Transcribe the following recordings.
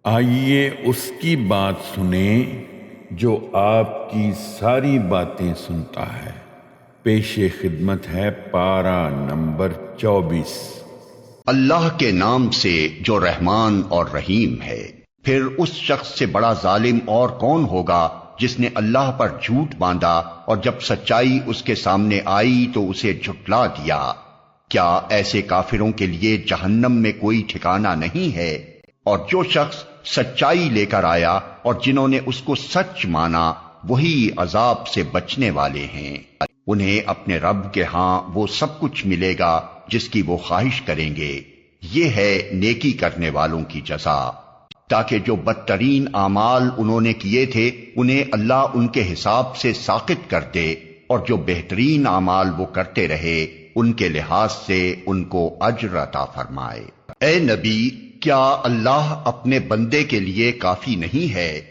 آئیے اس کی بات سنیں جو آپ کی ساری باتیں سنتا ہے۔ پیش خدمت ہے پارہ نمبر 24۔ اللہ کے نام سے جو رحمان اور رحیم ہے۔ پھر اس شخص سے بڑا ظالم اور کون ہوگا جس نے اللہ پر جھوٹ باندھا اور جب سچائی اس کے سامنے آئی تو اسے جھٹلا دیا۔ کیا ایسے کافروں کے لیے جہنم میں کوئی ٹھکانہ نہیں ہے؟ اور جو شخص سچائی لے کر آیا اور جنہوں نے اس کو سچ مانا وہی عذاب سے بچنے والے ہیں۔ انہیں اپنے رب کے ہاں وہ سب کچھ ملے گا جس کی وہ خواہش کریں گے۔ یہ ہے نیکی کرنے والوں کی جزا، تاکہ جو بدترین اعمال انہوں نے کیے تھے انہیں اللہ ان کے حساب سے ساقط کر دے، اور جو بہترین اعمال وہ کرتے رہے ان کے لحاظ سے ان کو اجر عطا فرمائے۔ اے نبی، کیا اللہ اپنے بندے کے لیے کافی نہیں ہے؟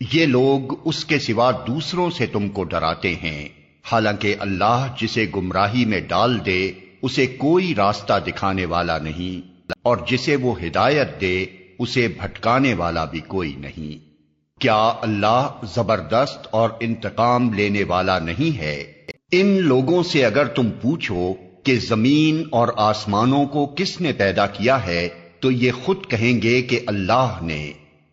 یہ لوگ اس کے سوا دوسروں سے تم کو ڈراتے ہیں، حالانکہ اللہ جسے گمراہی میں ڈال دے اسے کوئی راستہ دکھانے والا نہیں، اور جسے وہ ہدایت دے اسے بھٹکانے والا بھی کوئی نہیں۔ کیا اللہ زبردست اور انتقام لینے والا نہیں ہے؟ ان لوگوں سے اگر تم پوچھو کہ زمین اور آسمانوں کو کس نے پیدا کیا ہے تو یہ خود کہیں گے کہ اللہ نے۔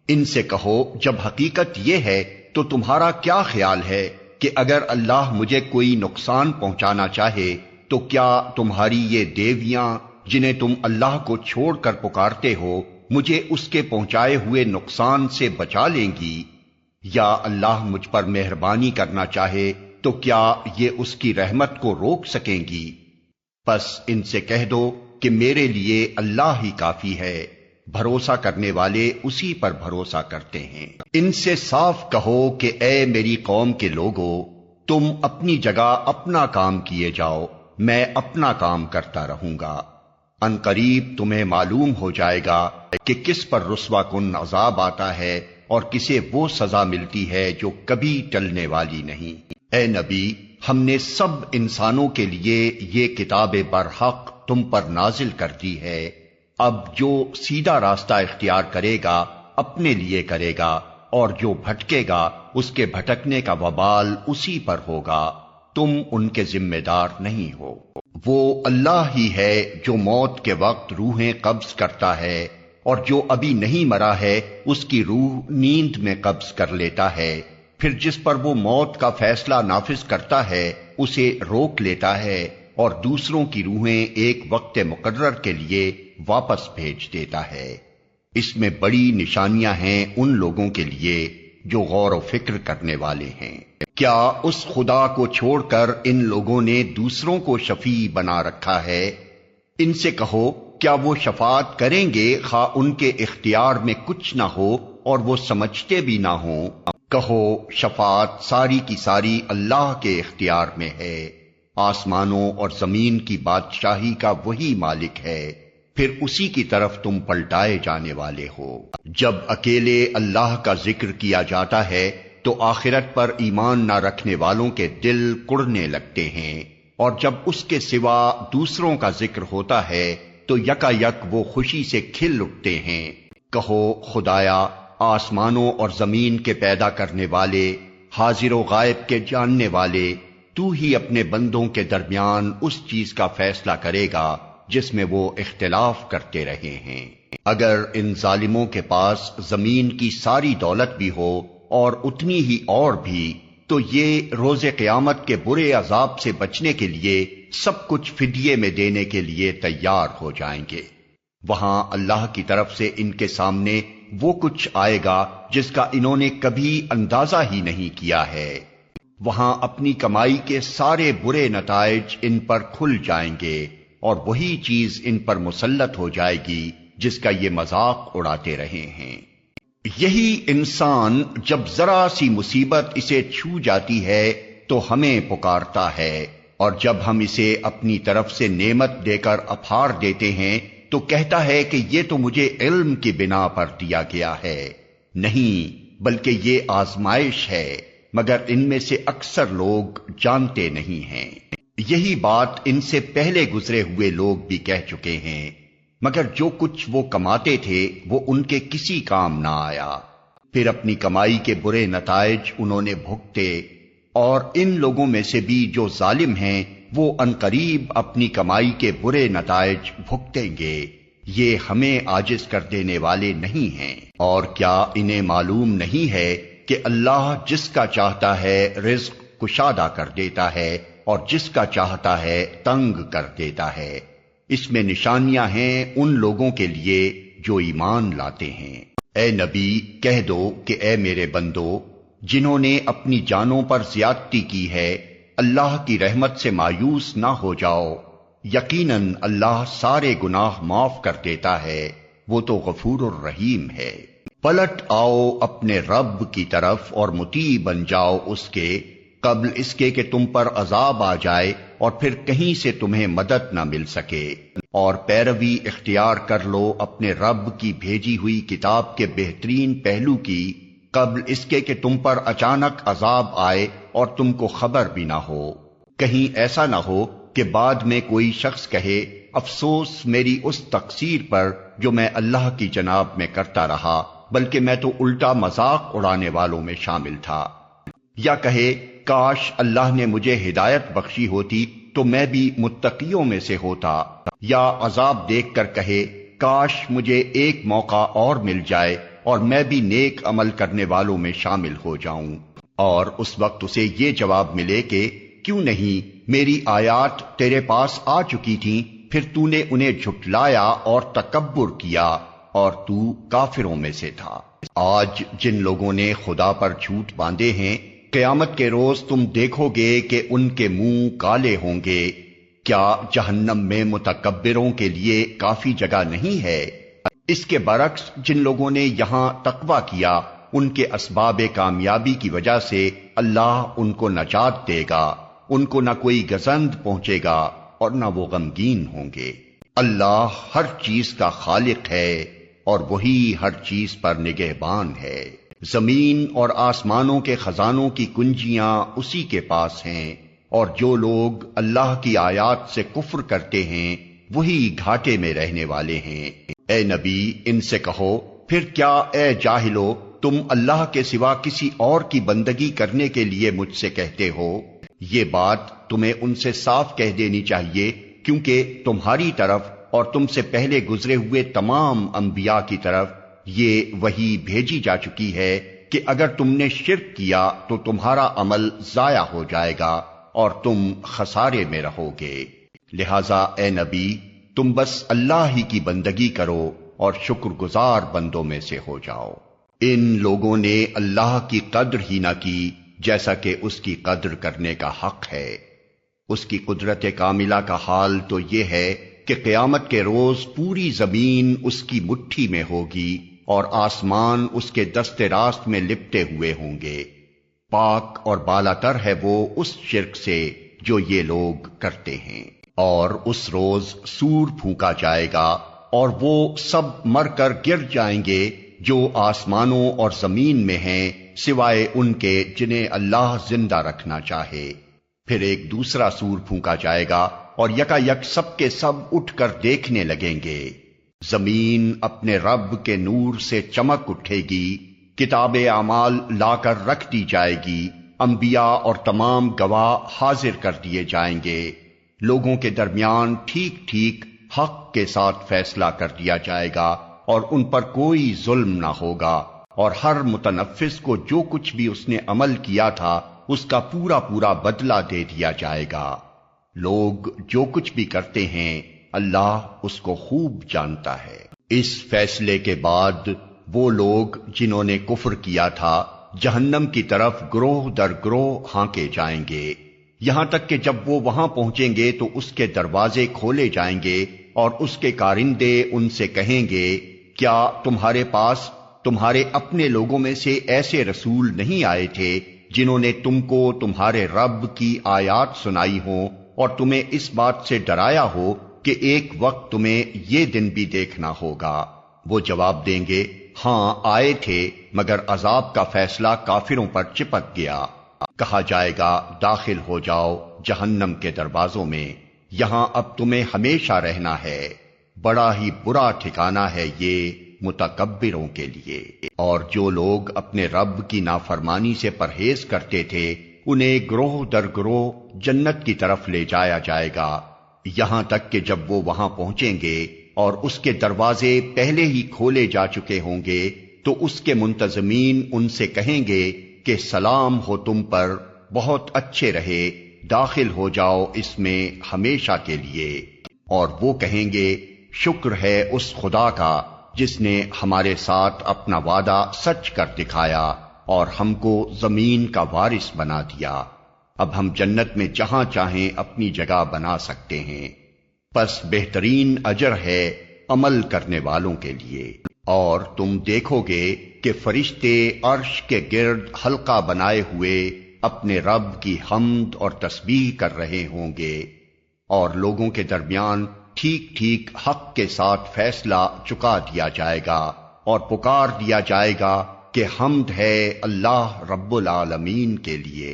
ان سے کہو جب حقیقت یہ ہے تو تمہارا کیا خیال ہے کہ اگر اللہ مجھے کوئی نقصان پہنچانا چاہے تو کیا تمہاری یہ دیویاں جنہیں تم اللہ کو چھوڑ کر پکارتے ہو مجھے اس کے پہنچائے ہوئے نقصان سے بچا لیں گی؟ یا اللہ مجھ پر مہربانی کرنا چاہے تو کیا یہ اس کی رحمت کو روک سکیں گی؟ بس ان سے کہہ دو کہ میرے لیے اللہ ہی کافی ہے، بھروسہ کرنے والے اسی پر بھروسہ کرتے ہیں۔ ان سے صاف کہو کہ اے میری قوم کے لوگو، تم اپنی جگہ اپنا کام کیے جاؤ، میں اپنا کام کرتا رہوں گا۔ ان قریب تمہیں معلوم ہو جائے گا کہ کس پر رسوا کن عذاب آتا ہے اور کسے وہ سزا ملتی ہے جو کبھی ٹلنے والی نہیں۔ اے نبی، ہم نے سب انسانوں کے لیے یہ کتاب برحق تم پر نازل کر دی ہے۔ اب جو سیدھا راستہ اختیار کرے گا اپنے لیے کرے گا، اور جو بھٹکے گا اس کے بھٹکنے کا وبال اسی پر ہوگا، تم ان کے ذمہ دار نہیں ہو۔ وہ اللہ ہی ہے جو موت کے وقت روحیں قبض کرتا ہے، اور جو ابھی نہیں مرا ہے اس کی روح نیند میں قبض کر لیتا ہے، پھر جس پر وہ موت کا فیصلہ نافذ کرتا ہے اسے روک لیتا ہے، اور دوسروں کی روحیں ایک وقت مقرر کے لیے واپس بھیج دیتا ہے۔ اس میں بڑی نشانیاں ہیں ان لوگوں کے لیے جو غور و فکر کرنے والے ہیں۔ کیا اس خدا کو چھوڑ کر ان لوگوں نے دوسروں کو شفیع بنا رکھا ہے؟ ان سے کہو کیا وہ شفاعت کریں گے خواہ ان کے اختیار میں کچھ نہ ہو اور وہ سمجھتے بھی نہ ہوں؟ کہو شفاعت ساری کی ساری اللہ کے اختیار میں ہے، آسمانوں اور زمین کی بادشاہی کا وہی مالک ہے، پھر اسی کی طرف تم پلٹائے جانے والے ہو۔ جب اکیلے اللہ کا ذکر کیا جاتا ہے تو آخرت پر ایمان نہ رکھنے والوں کے دل کڑنے لگتے ہیں، اور جب اس کے سوا دوسروں کا ذکر ہوتا ہے تو یکا یک وہ خوشی سے کھل اٹھتے ہیں۔ کہو خدایا، آسمانوں اور زمین کے پیدا کرنے والے، حاضر و غائب کے جاننے والے، تو ہی اپنے بندوں کے درمیان اس چیز کا فیصلہ کرے گا جس میں وہ اختلاف کرتے رہے ہیں۔ اگر ان ظالموں کے پاس زمین کی ساری دولت بھی ہو اور اتنی ہی اور بھی، تو یہ روز قیامت کے برے عذاب سے بچنے کے لیے سب کچھ فدیے میں دینے کے لیے تیار ہو جائیں گے۔ وہاں اللہ کی طرف سے ان کے سامنے وہ کچھ آئے گا جس کا انہوں نے کبھی اندازہ ہی نہیں کیا ہے۔ وہاں اپنی کمائی کے سارے برے نتائج ان پر کھل جائیں گے، اور وہی چیز ان پر مسلط ہو جائے گی جس کا یہ مذاق اڑاتے رہے ہیں۔ یہی انسان جب ذرا سی مصیبت اسے چھو جاتی ہے تو ہمیں پکارتا ہے، اور جب ہم اسے اپنی طرف سے نعمت دے کر اپھار دیتے ہیں تو کہتا ہے کہ یہ تو مجھے علم کی بنا پر دیا گیا ہے۔ نہیں، بلکہ یہ آزمائش ہے، مگر ان میں سے اکثر لوگ جانتے نہیں ہیں۔ یہی بات ان سے پہلے گزرے ہوئے لوگ بھی کہہ چکے ہیں، مگر جو کچھ وہ کماتے تھے وہ ان کے کسی کام نہ آیا، پھر اپنی کمائی کے برے نتائج انہوں نے بھگتے، اور ان لوگوں میں سے بھی جو ظالم ہیں وہ عنقریب اپنی کمائی کے برے نتائج بھگتیں گے۔ یہ ہمیں عاجز کر دینے والے نہیں ہیں، اور کیا انہیں معلوم نہیں ہے کہ اللہ جس کا چاہتا ہے رزق کشادہ کر دیتا ہے اور جس کا چاہتا ہے تنگ کر دیتا ہے۔ اس میں نشانیاں ہیں ان لوگوں کے لیے جو ایمان لاتے ہیں۔ اے نبی کہہ دو کہ اے میرے بندو، جنہوں نے اپنی جانوں پر زیادتی کی ہے، اللہ کی رحمت سے مایوس نہ ہو جاؤ، یقیناً اللہ سارے گناہ معاف کر دیتا ہے، وہ تو غفور الرحیم ہے۔ پلٹ آؤ اپنے رب کی طرف اور مطیع بن جاؤ اس کے، قبل اس کے کہ تم پر عذاب آ جائے اور پھر کہیں سے تمہیں مدد نہ مل سکے، اور پیروی اختیار کر لو اپنے رب کی بھیجی ہوئی کتاب کے بہترین پہلو کی، قبل اس کے کہ تم پر اچانک عذاب آئے اور تم کو خبر بھی نہ ہو۔ کہیں ایسا نہ ہو کہ بعد میں کوئی شخص کہے افسوس میری اس تقصیر پر جو میں اللہ کی جناب میں کرتا رہا، بلکہ میں تو الٹا مذاق اڑانے والوں میں شامل تھا، یا کہے کاش اللہ نے مجھے ہدایت بخشی ہوتی تو میں بھی متقیوں میں سے ہوتا، یا عذاب دیکھ کر کہے کاش مجھے ایک موقع اور مل جائے اور میں بھی نیک عمل کرنے والوں میں شامل ہو جاؤں، اور اس وقت اسے یہ جواب ملے کہ کیوں نہیں میری آیات تیرے پاس آ چکی تھیں، پھر تو نے انہیں جھٹلایا اور تکبر کیا اور تو کافروں میں سے تھا۔ آج جن لوگوں نے خدا پر جھوٹ باندھے ہیں، قیامت کے روز تم دیکھو گے کہ ان کے منہ کالے ہوں گے۔ کیا جہنم میں متکبروں کے لیے کافی جگہ نہیں ہے؟ اس کے برعکس جن لوگوں نے یہاں تقویٰ کیا، ان کے اسباب کامیابی کی وجہ سے اللہ ان کو نجات دے گا، ان کو نہ کوئی گزند پہنچے گا اور نہ وہ غمگین ہوں گے۔ اللہ ہر چیز کا خالق ہے اور وہی ہر چیز پر نگہبان ہے۔ زمین اور آسمانوں کے خزانوں کی کنجیاں اسی کے پاس ہیں، اور جو لوگ اللہ کی آیات سے کفر کرتے ہیں وہی گھاٹے میں رہنے والے ہیں۔ اے نبی ان سے کہو پھر کیا اے جاہلو تم اللہ کے سوا کسی اور کی بندگی کرنے کے لیے مجھ سے کہتے ہو؟ یہ بات تمہیں ان سے صاف کہہ دینی چاہیے، کیونکہ تمہاری طرف اور تم سے پہلے گزرے ہوئے تمام انبیاء کی طرف یہ وحی بھیجی جا چکی ہے کہ اگر تم نے شرک کیا تو تمہارا عمل ضائع ہو جائے گا اور تم خسارے میں رہو گے۔ لہذا اے نبی تم بس اللہ ہی کی بندگی کرو اور شکر گزار بندوں میں سے ہو جاؤ۔ ان لوگوں نے اللہ کی قدر ہی نہ کی جیسا کہ اس کی قدر کرنے کا حق ہے۔ اس کی قدرت کاملہ کا حال تو یہ ہے کہ قیامت کے روز پوری زمین اس کی مٹھی میں ہوگی اور آسمان اس کے دست راست میں لپٹے ہوئے ہوں گے۔ پاک اور بالا تر ہے وہ اس شرک سے جو یہ لوگ کرتے ہیں۔ اور اس روز سور پھونکا جائے گا اور وہ سب مر کر گر جائیں گے جو آسمانوں اور زمین میں ہیں، سوائے ان کے جنہیں اللہ زندہ رکھنا چاہے۔ پھر ایک دوسرا سور پھونکا جائے گا اور یکا یک سب کے سب اٹھ کر دیکھنے لگیں گے۔ زمین اپنے رب کے نور سے چمک اٹھے گی، کتاب اعمال لا کر رکھ دی جائے گی، انبیاء اور تمام گواہ حاضر کر دیے جائیں گے، لوگوں کے درمیان ٹھیک ٹھیک حق کے ساتھ فیصلہ کر دیا جائے گا اور ان پر کوئی ظلم نہ ہوگا، اور ہر متنفس کو جو کچھ بھی اس نے عمل کیا تھا اس کا پورا پورا بدلہ دے دیا جائے گا۔ لوگ جو کچھ بھی کرتے ہیں اللہ اس کو خوب جانتا ہے۔ اس فیصلے کے بعد وہ لوگ جنہوں نے کفر کیا تھا جہنم کی طرف گروہ در گروہ ہانکے جائیں گے، یہاں تک کہ جب وہ وہاں پہنچیں گے تو اس کے دروازے کھولے جائیں گے اور اس کے کارندے ان سے کہیں گے کیا تمہارے پاس تمہارے اپنے لوگوں میں سے ایسے رسول نہیں آئے تھے جنہوں نے تم کو تمہارے رب کی آیات سنائی ہوں اور تمہیں اس بات سے ڈرایا ہو کہ ایک وقت تمہیں یہ دن بھی دیکھنا ہوگا؟ وہ جواب دیں گے ہاں آئے تھے، مگر عذاب کا فیصلہ کافروں پر چپک گیا۔ کہا جائے گا داخل ہو جاؤ جہنم کے دروازوں میں، یہاں اب تمہیں ہمیشہ رہنا ہے، بڑا ہی برا ٹھکانہ ہے یہ متکبروں کے لیے۔ اور جو لوگ اپنے رب کی نافرمانی سے پرہیز کرتے تھے انہیں گروہ در گروہ جنت کی طرف لے جایا جائے گا، یہاں تک کہ جب وہ وہاں پہنچیں گے اور اس کے دروازے پہلے ہی کھولے جا چکے ہوں گے تو اس کے منتظمین ان سے کہیں گے کہ سلام ہو تم پر، بہت اچھے رہے، داخل ہو جاؤ اس میں ہمیشہ کے لیے۔ اور وہ کہیں گے شکر ہے اس خدا کا جس نے ہمارے ساتھ اپنا وعدہ سچ کر دکھایا اور ہم کو زمین کا وارث بنا دیا، اب ہم جنت میں جہاں چاہیں اپنی جگہ بنا سکتے ہیں، پس بہترین اجر ہے عمل کرنے والوں کے لیے۔ اور تم دیکھو گے کہ فرشتے عرش کے گرد حلقہ بنائے ہوئے اپنے رب کی حمد اور تسبیح کر رہے ہوں گے، اور لوگوں کے درمیان ٹھیک ٹھیک حق کے ساتھ فیصلہ چکا دیا جائے گا، اور پکار دیا جائے گا کہ حمد ہے اللہ رب العالمین کے لیے۔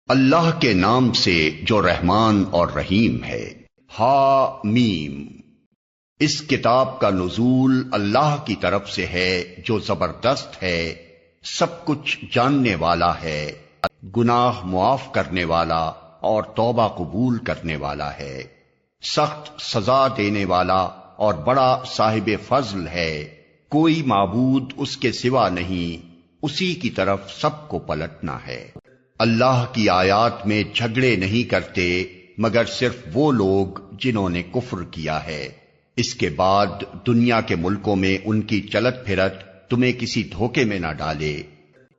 اللہ کے نام سے جو رحمان اور رحیم ہے۔ ہا میم۔ اس کتاب کا نزول اللہ کی طرف سے ہے جو زبردست ہے، سب کچھ جاننے والا ہے، گناہ معاف کرنے والا اور توبہ قبول کرنے والا ہے، سخت سزا دینے والا اور بڑا صاحب فضل ہے، کوئی معبود اس کے سوا نہیں، اسی کی طرف سب کو پلٹنا ہے۔ اللہ کی آیات میں جھگڑے نہیں کرتے مگر صرف وہ لوگ جنہوں نے کفر کیا ہے، اس کے بعد دنیا کے ملکوں میں ان کی چلت پھرت تمہیں کسی دھوکے میں نہ ڈالے۔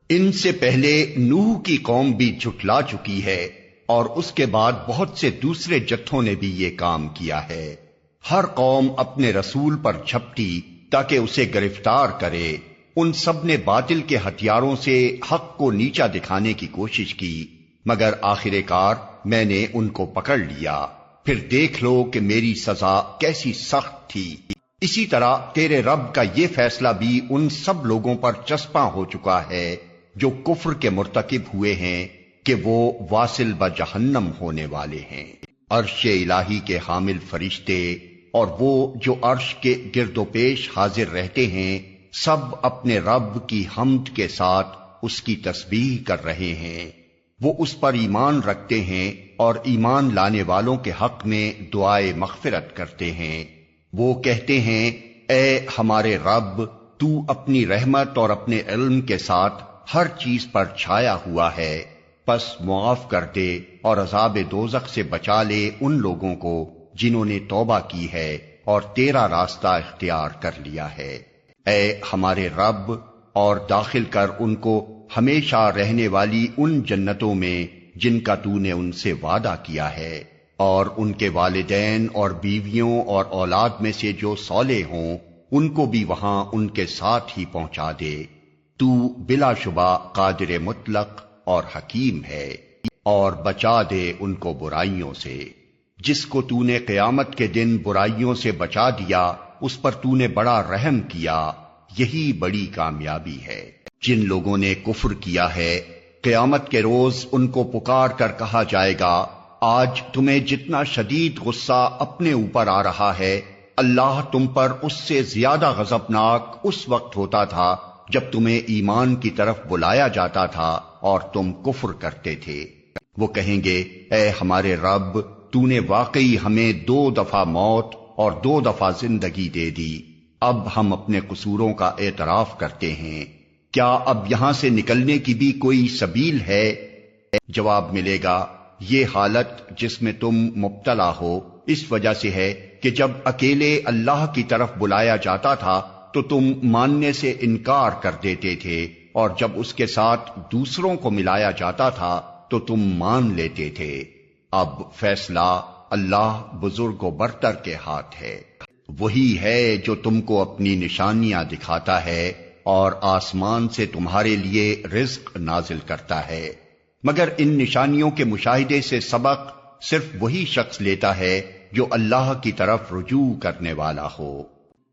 ان سے پہلے نوح کی قوم بھی جھٹلا چکی ہے، اور اس کے بعد بہت سے دوسرے جتھوں نے بھی یہ کام کیا ہے۔ ہر قوم اپنے رسول پر جھپٹی تاکہ اسے گرفتار کرے، ان سب نے باطل کے ہتھیاروں سے حق کو نیچا دکھانے کی کوشش کی، مگر آخر کار میں نے ان کو پکڑ لیا، پھر دیکھ لو کہ میری سزا کیسی سخت تھی۔ اسی طرح تیرے رب کا یہ فیصلہ بھی ان سب لوگوں پر چسپاں ہو چکا ہے جو کفر کے مرتکب ہوئے ہیں کہ وہ واصل بجہنم ہونے والے ہیں۔ عرش الہی کے حامل فرشتے اور وہ جو عرش کے گرد و پیش حاضر رہتے ہیں سب اپنے رب کی حمد کے ساتھ اس کی تسبیح کر رہے ہیں، وہ اس پر ایمان رکھتے ہیں اور ایمان لانے والوں کے حق میں دعائے مغفرت کرتے ہیں۔ وہ کہتے ہیں اے ہمارے رب، تو اپنی رحمت اور اپنے علم کے ساتھ ہر چیز پر چھایا ہوا ہے، پس معاف کر دے اور عذاب دوزخ سے بچا لے ان لوگوں کو جنہوں نے توبہ کی ہے اور تیرا راستہ اختیار کر لیا ہے۔ اے ہمارے رب، اور داخل کر ان کو ہمیشہ رہنے والی ان جنتوں میں جن کا تو نے ان سے وعدہ کیا ہے، اور ان کے والدین اور بیویوں اور اولاد میں سے جو صالح ہوں ان کو بھی وہاں ان کے ساتھ ہی پہنچا دے۔ تو بلا شبہ قادر مطلق اور حکیم ہے، اور بچا دے ان کو برائیوں سے۔ جس کو تو نے قیامت کے دن برائیوں سے بچا دیا اس پر تو نے بڑا رحم کیا، یہی بڑی کامیابی ہے۔ جن لوگوں نے کفر کیا ہے قیامت کے روز ان کو پکار کر کہا جائے گا آج تمہیں جتنا شدید غصہ اپنے اوپر آ رہا ہے اللہ تم پر اس سے زیادہ غضبناک اس وقت ہوتا تھا جب تمہیں ایمان کی طرف بلایا جاتا تھا اور تم کفر کرتے تھے۔ وہ کہیں گے اے ہمارے رب، تو نے واقعی ہمیں 2 دفعہ موت اور 2 دفعہ زندگی دے دی، اب ہم اپنے قصوروں کا اعتراف کرتے ہیں، کیا اب یہاں سے نکلنے کی بھی کوئی سبیل ہے؟ جواب ملے گا یہ حالت جس میں تم مبتلا ہو اس وجہ سے ہے کہ جب اکیلے اللہ کی طرف بلایا جاتا تھا تو تم ماننے سے انکار کر دیتے تھے، اور جب اس کے ساتھ دوسروں کو ملایا جاتا تھا تو تم مان لیتے تھے۔ اب فیصلہ اللہ بزرگ و برتر کے ہاتھ ہے۔ وہی ہے جو تم کو اپنی نشانیاں دکھاتا ہے اور آسمان سے تمہارے لیے رزق نازل کرتا ہے، مگر ان نشانیوں کے مشاہدے سے سبق صرف وہی شخص لیتا ہے جو اللہ کی طرف رجوع کرنے والا ہو۔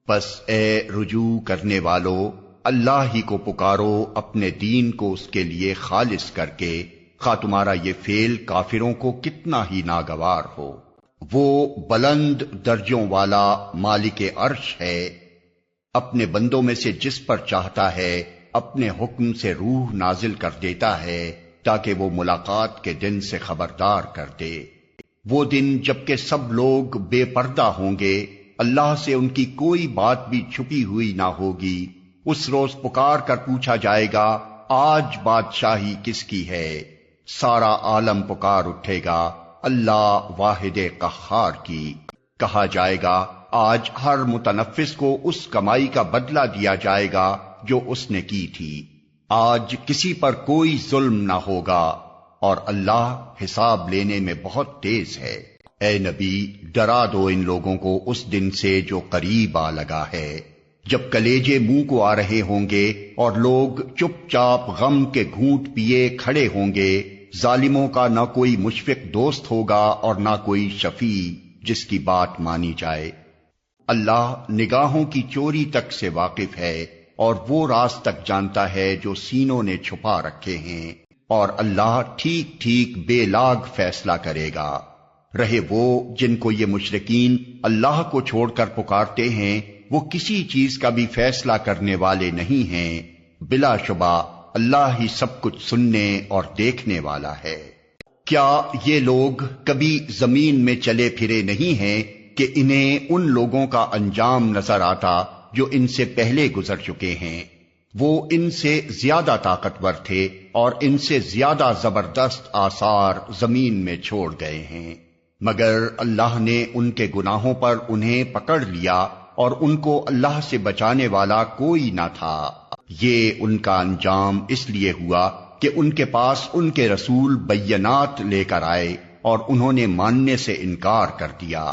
پس اے رجوع کرنے والو، اللہ ہی کو پکارو اپنے دین کو اس کے لیے خالص کر کے، خواہ تمہارا یہ فعل کافروں کو کتنا ہی ناگوار ہو۔ وہ بلند درجوں والا مالک عرش ہے، اپنے بندوں میں سے جس پر چاہتا ہے اپنے حکم سے روح نازل کر دیتا ہے تاکہ وہ ملاقات کے دن سے خبردار کر دے۔ وہ دن جبکہ سب لوگ بے پردہ ہوں گے، اللہ سے ان کی کوئی بات بھی چھپی ہوئی نہ ہوگی۔ اس روز پکار کر پوچھا جائے گا، آج بادشاہی کس کی ہے؟ سارا عالم پکار اٹھے گا، اللہ واحد قہار کی۔ کہا جائے گا، آج ہر متنفس کو اس کمائی کا بدلہ دیا جائے گا جو اس نے کی تھی۔ آج کسی پر کوئی ظلم نہ ہوگا اور اللہ حساب لینے میں بہت تیز ہے۔ اے نبی، ڈرا دو ان لوگوں کو اس دن سے جو قریب آ لگا ہے، جب کلیجے منہ کو آ رہے ہوں گے اور لوگ چپ چاپ غم کے گھونٹ پیے کھڑے ہوں گے۔ ظالموں کا نہ کوئی مشفق دوست ہوگا اور نہ کوئی شفیع جس کی بات مانی جائے۔ اللہ نگاہوں کی چوری تک سے واقف ہے اور وہ راز تک جانتا ہے جو سینوں نے چھپا رکھے ہیں، اور اللہ ٹھیک ٹھیک بے لاگ فیصلہ کرے گا۔ رہے وہ جن کو یہ مشرکین اللہ کو چھوڑ کر پکارتے ہیں، وہ کسی چیز کا بھی فیصلہ کرنے والے نہیں ہیں، بلا شبہ اللہ ہی سب کچھ سننے اور دیکھنے والا ہے۔ کیا یہ لوگ کبھی زمین میں چلے پھرے نہیں ہیں کہ انہیں ان لوگوں کا انجام نظر آتا جو ان سے پہلے گزر چکے ہیں؟ وہ ان سے زیادہ طاقتور تھے اور ان سے زیادہ زبردست آثار زمین میں چھوڑ گئے ہیں، مگر اللہ نے ان کے گناہوں پر انہیں پکڑ لیا اور ان کو اللہ سے بچانے والا کوئی نہ تھا۔ یہ ان کا انجام اس لیے ہوا کہ ان کے پاس ان کے رسول بینات لے کر آئے اور انہوں نے ماننے سے انکار کر دیا۔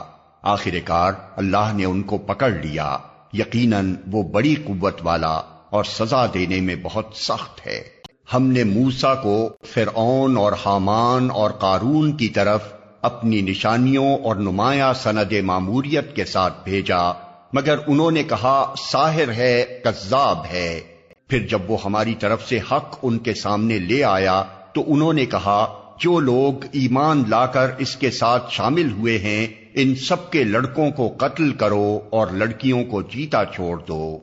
آخر کار اللہ نے ان کو پکڑ لیا، یقیناً وہ بڑی قوت والا اور سزا دینے میں بہت سخت ہے۔ ہم نے موسیٰ کو فرعون اور حامان اور قارون کی طرف اپنی نشانیوں اور نمایاں سند ماموریت کے ساتھ بھیجا، مگر انہوں نے کہا ساحر ہے، کذاب ہے۔ پھر جب وہ ہماری طرف سے حق ان کے سامنے لے آیا تو انہوں نے کہا، جو لوگ ایمان لا کر اس کے ساتھ شامل ہوئے ہیں ان سب کے لڑکوں کو قتل کرو اور لڑکیوں کو جیتا چھوڑ دو،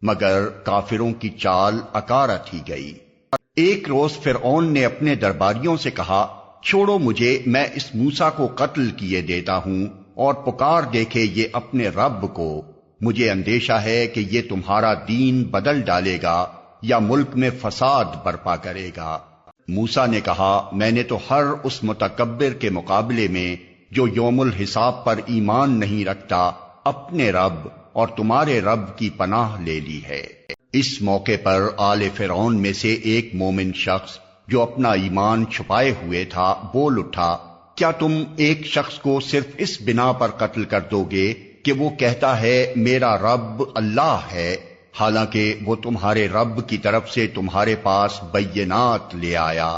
مگر کافروں کی چال اکارت ہی گئی۔ ایک روز فرعون نے اپنے درباریوں سے کہا، چھوڑو مجھے، میں اس موسیٰ کو قتل کیے دیتا ہوں اور پکار دیکھے یہ اپنے رب کو۔ مجھے اندیشہ ہے کہ یہ تمہارا دین بدل ڈالے گا یا ملک میں فساد برپا کرے گا۔ موسیٰ نے کہا، میں نے تو ہر اس متکبر کے مقابلے میں جو یوم الحساب پر ایمان نہیں رکھتا اپنے رب اور تمہارے رب کی پناہ لے لی ہے۔ اس موقع پر آل فرعون میں سے ایک مومن شخص جو اپنا ایمان چھپائے ہوئے تھا بول اٹھا، کیا تم ایک شخص کو صرف اس بنا پر قتل کر دو گے کہ وہ کہتا ہے میرا رب اللہ ہے، حالانکہ وہ تمہارے رب کی طرف سے تمہارے پاس بینات لے آیا؟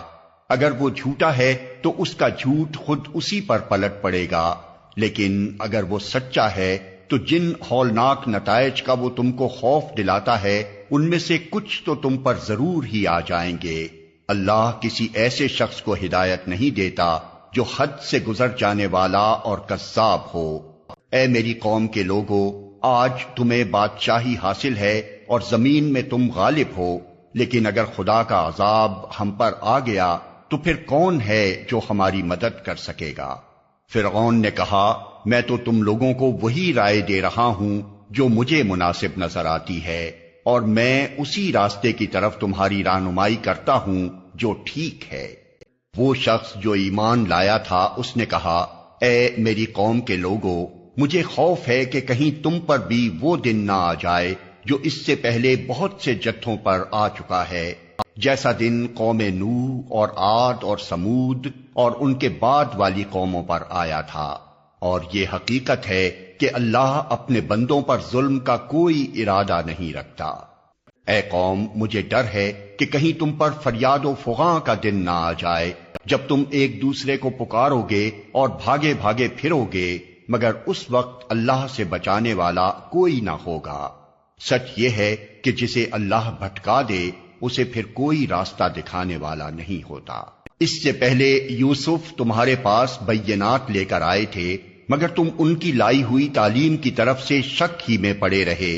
اگر وہ جھوٹا ہے تو اس کا جھوٹ خود اسی پر پلٹ پڑے گا، لیکن اگر وہ سچا ہے تو جن ہولناک نتائج کا وہ تم کو خوف دلاتا ہے ان میں سے کچھ تو تم پر ضرور ہی آ جائیں گے۔ اللہ کسی ایسے شخص کو ہدایت نہیں دیتا جو حد سے گزر جانے والا اور کذاب ہو۔ اے میری قوم کے لوگو، آج تمہیں بادشاہی حاصل ہے اور زمین میں تم غالب ہو، لیکن اگر خدا کا عذاب ہم پر آ گیا تو پھر کون ہے جو ہماری مدد کر سکے گا؟ فرعون نے کہا، میں تو تم لوگوں کو وہی رائے دے رہا ہوں جو مجھے مناسب نظر آتی ہے، اور میں اسی راستے کی طرف تمہاری رہنمائی کرتا ہوں جو ٹھیک ہے۔ وہ شخص جو ایمان لایا تھا اس نے کہا، اے میری قوم کے لوگو، مجھے خوف ہے کہ کہیں تم پر بھی وہ دن نہ آ جائے جو اس سے پہلے بہت سے جتھوں پر آ چکا ہے، جیسا دن قوم نوح اور عاد اور سمود اور ان کے بعد والی قوموں پر آیا تھا۔ اور یہ حقیقت ہے کہ اللہ اپنے بندوں پر ظلم کا کوئی ارادہ نہیں رکھتا۔ اے قوم، مجھے ڈر ہے کہ کہیں تم پر فریاد و فغاں کا دن نہ آ جائے جب تم ایک دوسرے کو پکارو گے اور بھاگے بھاگے پھرو گے، مگر اس وقت اللہ سے بچانے والا کوئی نہ ہوگا۔ سچ یہ ہے کہ جسے اللہ بھٹکا دے اسے پھر کوئی راستہ دکھانے والا نہیں ہوتا۔ اس سے پہلے یوسف تمہارے پاس بینات لے کر آئے تھے مگر تم ان کی لائی ہوئی تعلیم کی طرف سے شک ہی میں پڑے رہے۔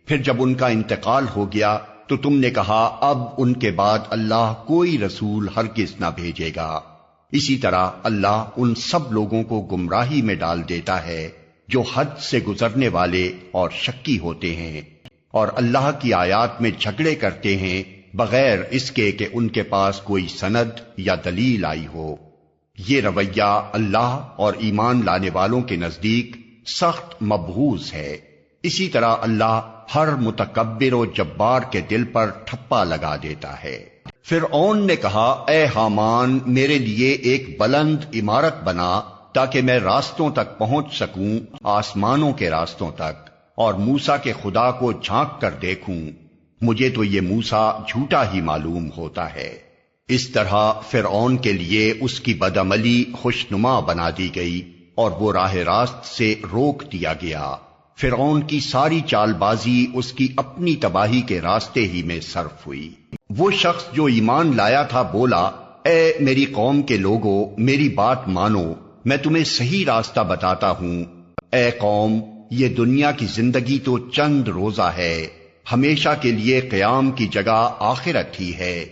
پھر جب ان کا انتقال ہو گیا تو تم نے کہا اب ان کے بعد اللہ کوئی رسول ہرگز نہ بھیجے گا۔ اسی طرح اللہ ان سب لوگوں کو گمراہی میں ڈال دیتا ہے جو حد سے گزرنے والے اور شکی ہوتے ہیں اور اللہ کی آیات میں جھگڑے کرتے ہیں بغیر اس کے کہ ان کے پاس کوئی سند یا دلیل آئی ہو۔ یہ رویہ اللہ اور ایمان لانے والوں کے نزدیک سخت مبغوض ہے۔ اسی طرح اللہ ہر متکبر و جبار کے دل پر ٹھپا لگا دیتا ہے۔ فرعون نے کہا اے حامان میرے لیے ایک بلند عمارت بنا تاکہ میں راستوں تک پہنچ سکوں، آسمانوں کے راستوں تک، اور موسیٰ کے خدا کو جھانک کر دیکھوں۔ مجھے تو یہ موسیٰ جھوٹا ہی معلوم ہوتا ہے۔ اس طرح فرعون کے لیے اس کی بدعملی خوشنما بنا دی گئی اور وہ راہ راست سے روک دیا گیا۔ فرعون کی ساری چال بازی اس کی اپنی تباہی کے راستے ہی میں صرف ہوئی۔ وہ شخص جو ایمان لایا تھا بولا اے میری قوم کے لوگوں میری بات مانو، میں تمہیں صحیح راستہ بتاتا ہوں۔ اے قوم یہ دنیا کی زندگی تو چند روزہ ہے، ہمیشہ کے لیے قیام کی جگہ آخرت ہی ہے۔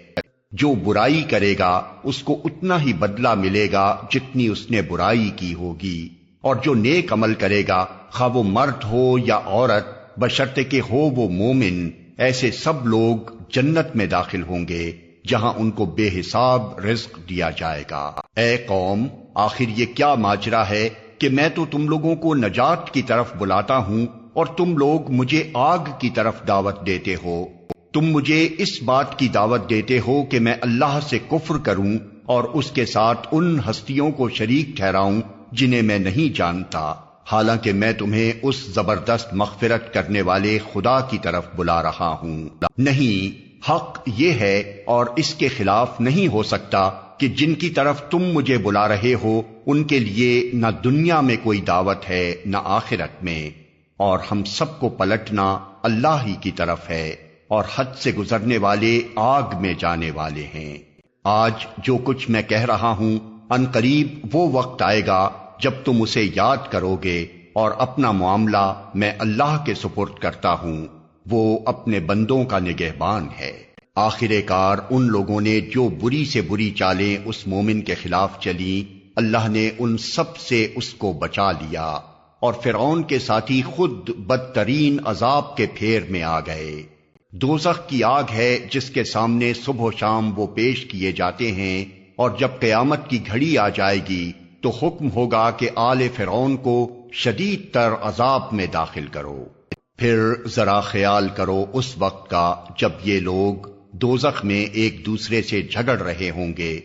جو برائی کرے گا اس کو اتنا ہی بدلہ ملے گا جتنی اس نے برائی کی ہوگی، اور جو نیک عمل کرے گا خواہ وہ مرد ہو یا عورت بشرطے کہ ہو وہ مومن، ایسے سب لوگ جنت میں داخل ہوں گے جہاں ان کو بے حساب رزق دیا جائے گا۔ اے قوم آخر یہ کیا ماجرا ہے کہ میں تو تم لوگوں کو نجات کی طرف بلاتا ہوں اور تم لوگ مجھے آگ کی طرف دعوت دیتے ہو۔ تم مجھے اس بات کی دعوت دیتے ہو کہ میں اللہ سے کفر کروں اور اس کے ساتھ ان ہستیوں کو شریک ٹھہراؤں جنہیں میں نہیں جانتا، حالانکہ میں تمہیں اس زبردست مغفرت کرنے والے خدا کی طرف بلا رہا ہوں۔ نہیں، حق یہ ہے اور اس کے خلاف نہیں ہو سکتا کہ جن کی طرف تم مجھے بلا رہے ہو ان کے لیے نہ دنیا میں کوئی دعوت ہے نہ آخرت میں، اور ہم سب کو پلٹنا اللہ ہی کی طرف ہے، اور حد سے گزرنے والے آگ میں جانے والے ہیں۔ آج جو کچھ میں کہہ رہا ہوں ان قریب وہ وقت آئے گا جب تم اسے یاد کرو گے، اور اپنا معاملہ میں اللہ کے سپرد کرتا ہوں، وہ اپنے بندوں کا نگہبان ہے۔ آخر کار ان لوگوں نے جو بری سے بری چالیں اس مومن کے خلاف چلی، اللہ نے ان سب سے اس کو بچا لیا، اور فرعون کے ساتھی خود بدترین عذاب کے پھیر میں آ گئے۔ دوزخ کی آگ ہے جس کے سامنے صبح و شام وہ پیش کیے جاتے ہیں، اور جب قیامت کی گھڑی آ جائے گی تو حکم ہوگا کہ آل فرعون کو شدید تر عذاب میں داخل کرو۔ پھر ذرا خیال کرو اس وقت کا جب یہ لوگ دوزخ میں ایک دوسرے سے جھگڑ رہے ہوں گے۔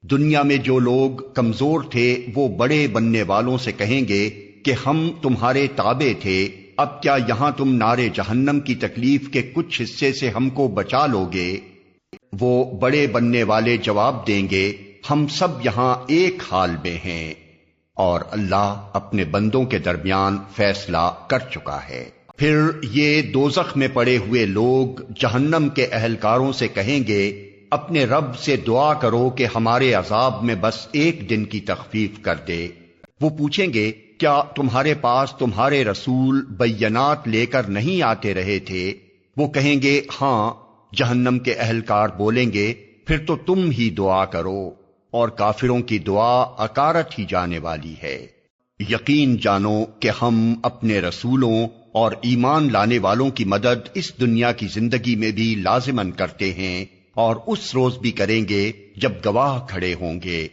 دنیا میں جو لوگ کمزور تھے وہ بڑے بننے والوں سے کہیں گے کہ ہم تمہارے تابع تھے، اب کیا یہاں تم نار جہنم کی تکلیف کے کچھ حصے سے ہم کو بچا لو گے؟ وہ بڑے بننے والے جواب دیں گے ہم سب یہاں ایک حال میں ہیں، اور اللہ اپنے بندوں کے درمیان فیصلہ کر چکا ہے۔ پھر یہ دوزخ میں پڑے ہوئے لوگ جہنم کے اہلکاروں سے کہیں گے اپنے رب سے دعا کرو کہ ہمارے عذاب میں بس ایک دن کی تخفیف کر دے۔ وہ پوچھیں گے کیا تمہارے پاس تمہارے رسول بینات لے کر نہیں آتے رہے تھے؟ وہ کہیں گے ہاں۔ جہنم کے اہلکار بولیں گے پھر تو تم ہی دعا کرو، اور کافروں کی دعا اکارت ہی جانے والی ہے۔ یقین جانو کہ ہم اپنے رسولوں اور ایمان لانے والوں کی مدد اس دنیا کی زندگی میں بھی لازماً کرتے ہیں، اور اس روز بھی کریں گے جب گواہ کھڑے ہوں گے،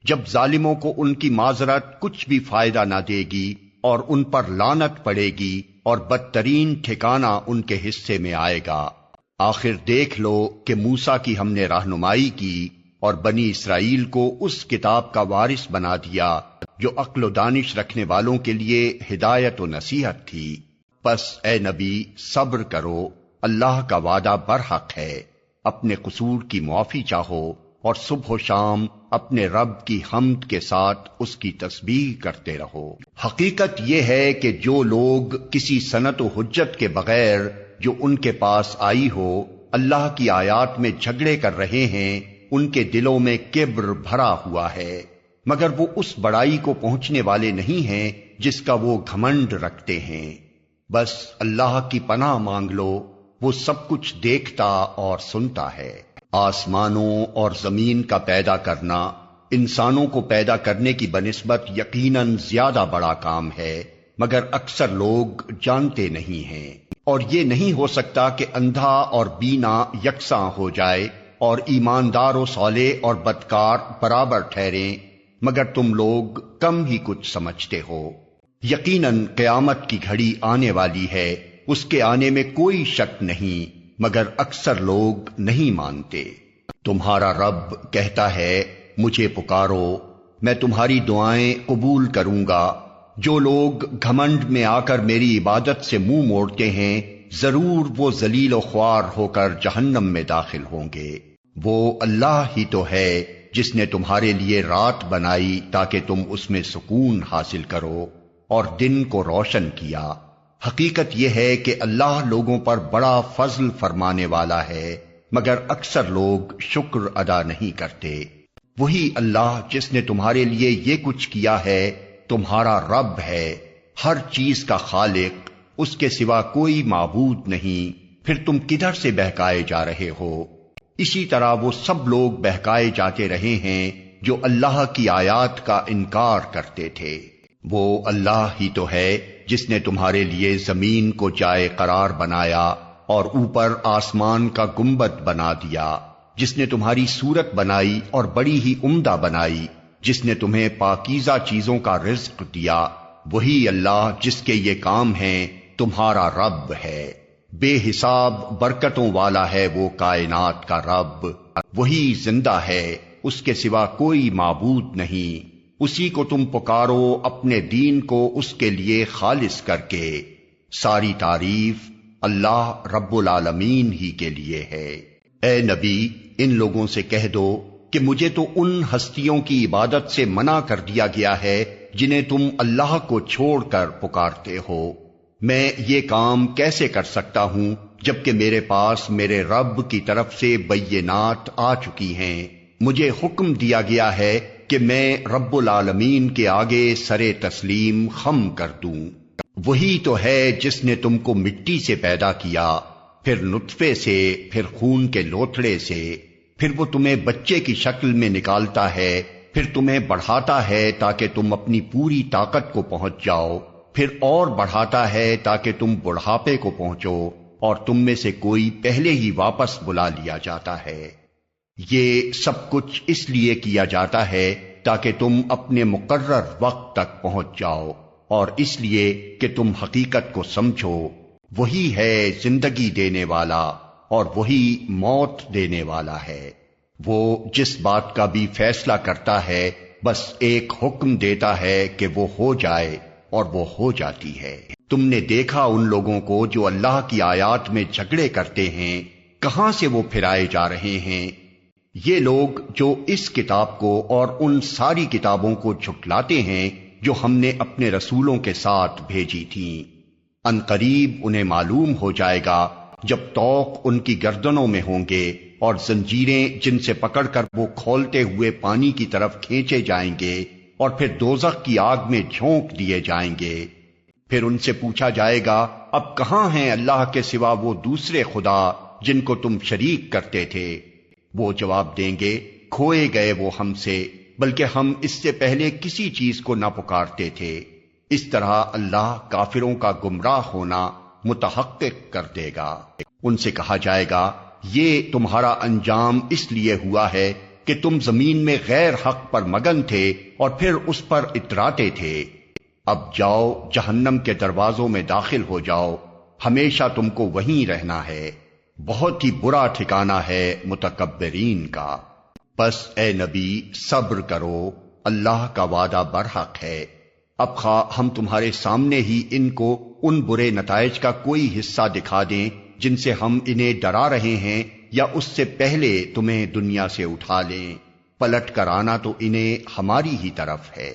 جب ظالموں کو ان کی معذرت کچھ بھی فائدہ نہ دے گی اور ان پر لعنت پڑے گی، اور بدترین ٹھکانہ ان کے حصے میں آئے گا۔ آخر دیکھ لو کہ موسیٰ کی ہم نے رہنمائی کی اور بنی اسرائیل کو اس کتاب کا وارث بنا دیا جو عقل و دانش رکھنے والوں کے لیے ہدایت و نصیحت تھی۔ پس اے نبی صبر کرو، اللہ کا وعدہ برحق ہے، اپنے قصور کی معافی چاہو، اور صبح و شام اپنے رب کی حمد کے ساتھ اس کی تسبیح کرتے رہو۔ حقیقت یہ ہے کہ جو لوگ کسی سند و حجت کے بغیر جو ان کے پاس آئی ہو اللہ کی آیات میں جھگڑے کر رہے ہیں، ان کے دلوں میں کبر بھرا ہوا ہے، مگر وہ اس بڑائی کو پہنچنے والے نہیں ہیں جس کا وہ گھمنڈ رکھتے ہیں۔ بس اللہ کی پناہ مانگ لو، وہ سب کچھ دیکھتا اور سنتا ہے۔ آسمانوں اور زمین کا پیدا کرنا انسانوں کو پیدا کرنے کی بنسبت یقیناً زیادہ بڑا کام ہے، مگر اکثر لوگ جانتے نہیں ہیں۔ اور یہ نہیں ہو سکتا کہ اندھا اور بینا یکساں ہو جائے اور ایماندار و صالح اور بدکار برابر ٹھہریں، مگر تم لوگ کم ہی کچھ سمجھتے ہو۔ یقیناً قیامت کی گھڑی آنے والی ہے، اس کے آنے میں کوئی شک نہیں، مگر اکثر لوگ نہیں مانتے۔ تمہارا رب کہتا ہے مجھے پکارو، میں تمہاری دعائیں قبول کروں گا۔ جو لوگ گھمنڈ میں آ کر میری عبادت سے منہ موڑتے ہیں، ضرور وہ ذلیل و خوار ہو کر جہنم میں داخل ہوں گے۔ وہ اللہ ہی تو ہے جس نے تمہارے لیے رات بنائی تاکہ تم اس میں سکون حاصل کرو اور دن کو روشن کیا۔ حقیقت یہ ہے کہ اللہ لوگوں پر بڑا فضل فرمانے والا ہے، مگر اکثر لوگ شکر ادا نہیں کرتے۔ وہی اللہ جس نے تمہارے لیے یہ کچھ کیا ہے تمہارا رب ہے، ہر چیز کا خالق، اس کے سوا کوئی معبود نہیں، پھر تم کدھر سے بہکائے جا رہے ہو؟ اسی طرح وہ سب لوگ بہکائے جاتے رہے ہیں جو اللہ کی آیات کا انکار کرتے تھے۔ وہ اللہ ہی تو ہے جس نے تمہارے لیے زمین کو جائے قرار بنایا اور اوپر آسمان کا گنبد بنا دیا، جس نے تمہاری صورت بنائی اور بڑی ہی عمدہ بنائی، جس نے تمہیں پاکیزہ چیزوں کا رزق دیا۔ وہی اللہ جس کے یہ کام ہیں تمہارا رب ہے۔ بے حساب برکتوں والا ہے وہ کائنات کا رب، وہی زندہ ہے، اس کے سوا کوئی معبود نہیں۔ اسی کو تم پکارو اپنے دین کو اس کے لیے خالص کر کے۔ ساری تعریف اللہ رب العالمین ہی کے لیے ہے۔ اے نبی، ان لوگوں سے کہہ دو کہ مجھے تو ان ہستیوں کی عبادت سے منع کر دیا گیا ہے جنہیں تم اللہ کو چھوڑ کر پکارتے ہو۔ میں یہ کام کیسے کر سکتا ہوں جبکہ میرے پاس میرے رب کی طرف سے بینات آ چکی ہیں؟ مجھے حکم دیا گیا ہے کہ میں رب العالمین کے آگے سرے تسلیم خم کر دوں۔ وہی تو ہے جس نے تم کو مٹی سے پیدا کیا، پھر نطفے سے، پھر خون کے لوتھڑے سے، پھر وہ تمہیں بچے کی شکل میں نکالتا ہے، پھر تمہیں بڑھاتا ہے تاکہ تم اپنی پوری طاقت کو پہنچ جاؤ، پھر اور بڑھاتا ہے تاکہ تم بڑھاپے کو پہنچو، اور تم میں سے کوئی پہلے ہی واپس بلا لیا جاتا ہے۔ یہ سب کچھ اس لیے کیا جاتا ہے تاکہ تم اپنے مقرر وقت تک پہنچ جاؤ، اور اس لیے کہ تم حقیقت کو سمجھو۔ وہی ہے زندگی دینے والا اور وہی موت دینے والا ہے۔ وہ جس بات کا بھی فیصلہ کرتا ہے بس ایک حکم دیتا ہے کہ وہ ہو جائے، اور وہ ہو جاتی ہے۔ تم نے دیکھا ان لوگوں کو جو اللہ کی آیات میں جھگڑے کرتے ہیں، کہاں سے وہ پھرائے جا رہے ہیں؟ یہ لوگ جو اس کتاب کو اور ان ساری کتابوں کو جھٹلاتے ہیں جو ہم نے اپنے رسولوں کے ساتھ بھیجی تھیں، ان قریب انہیں معلوم ہو جائے گا جب طوق ان کی گردنوں میں ہوں گے اور زنجیریں جن سے پکڑ کر وہ کھولتے ہوئے پانی کی طرف کھینچے جائیں گے اور پھر دوزخ کی آگ میں جھونک دیے جائیں گے۔ پھر ان سے پوچھا جائے گا اب کہاں ہیں اللہ کے سوا وہ دوسرے خدا جن کو تم شریک کرتے تھے؟ وہ جواب دیں گے کھوئے گئے وہ ہم سے، بلکہ ہم اس سے پہلے کسی چیز کو نہ پکارتے تھے۔ اس طرح اللہ کافروں کا گمراہ ہونا متحقق کر دے گا۔ ان سے کہا جائے گا یہ تمہارا انجام اس لیے ہوا ہے کہ تم زمین میں غیر حق پر مگن تھے اور پھر اس پر اتراتے تھے۔ اب جاؤ جہنم کے دروازوں میں داخل ہو جاؤ، ہمیشہ تم کو وہیں رہنا ہے، بہت ہی برا ٹھکانہ ہے متکبرین کا۔ بس اے نبی صبر کرو، اللہ کا وعدہ برحق ہے۔ اب خواہ ہم تمہارے سامنے ہی ان کو ان برے نتائج کا کوئی حصہ دکھا دیں جن سے ہم انہیں ڈرا رہے ہیں، یا اس سے پہلے تمہیں دنیا سے اٹھا لیں، پلٹ کر آنا تو انہیں ہماری ہی طرف ہے۔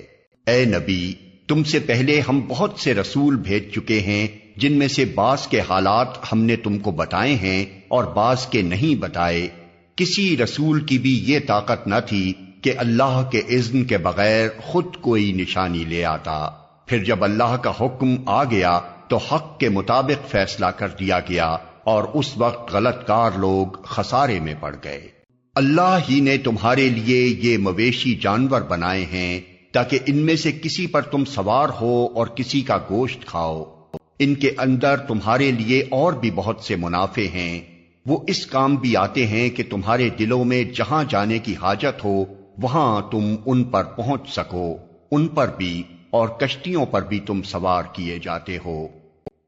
اے نبی، تم سے پہلے ہم بہت سے رسول بھیج چکے ہیں جن میں سے بعض کے حالات ہم نے تم کو بتائے ہیں اور بعض کے نہیں بتائے۔ کسی رسول کی بھی یہ طاقت نہ تھی کہ اللہ کے اذن کے بغیر خود کوئی نشانی لے آتا، پھر جب اللہ کا حکم آ گیا تو حق کے مطابق فیصلہ کر دیا گیا اور اس وقت غلط کار لوگ خسارے میں پڑ گئے۔ اللہ ہی نے تمہارے لیے یہ مویشی جانور بنائے ہیں تاکہ ان میں سے کسی پر تم سوار ہو اور کسی کا گوشت کھاؤ۔ ان کے اندر تمہارے لیے اور بھی بہت سے منافع ہیں، وہ اس کام بھی آتے ہیں کہ تمہارے دلوں میں جہاں جانے کی حاجت ہو وہاں تم ان پر پہنچ سکو، ان پر بھی اور کشتیوں پر بھی تم سوار کیے جاتے ہو۔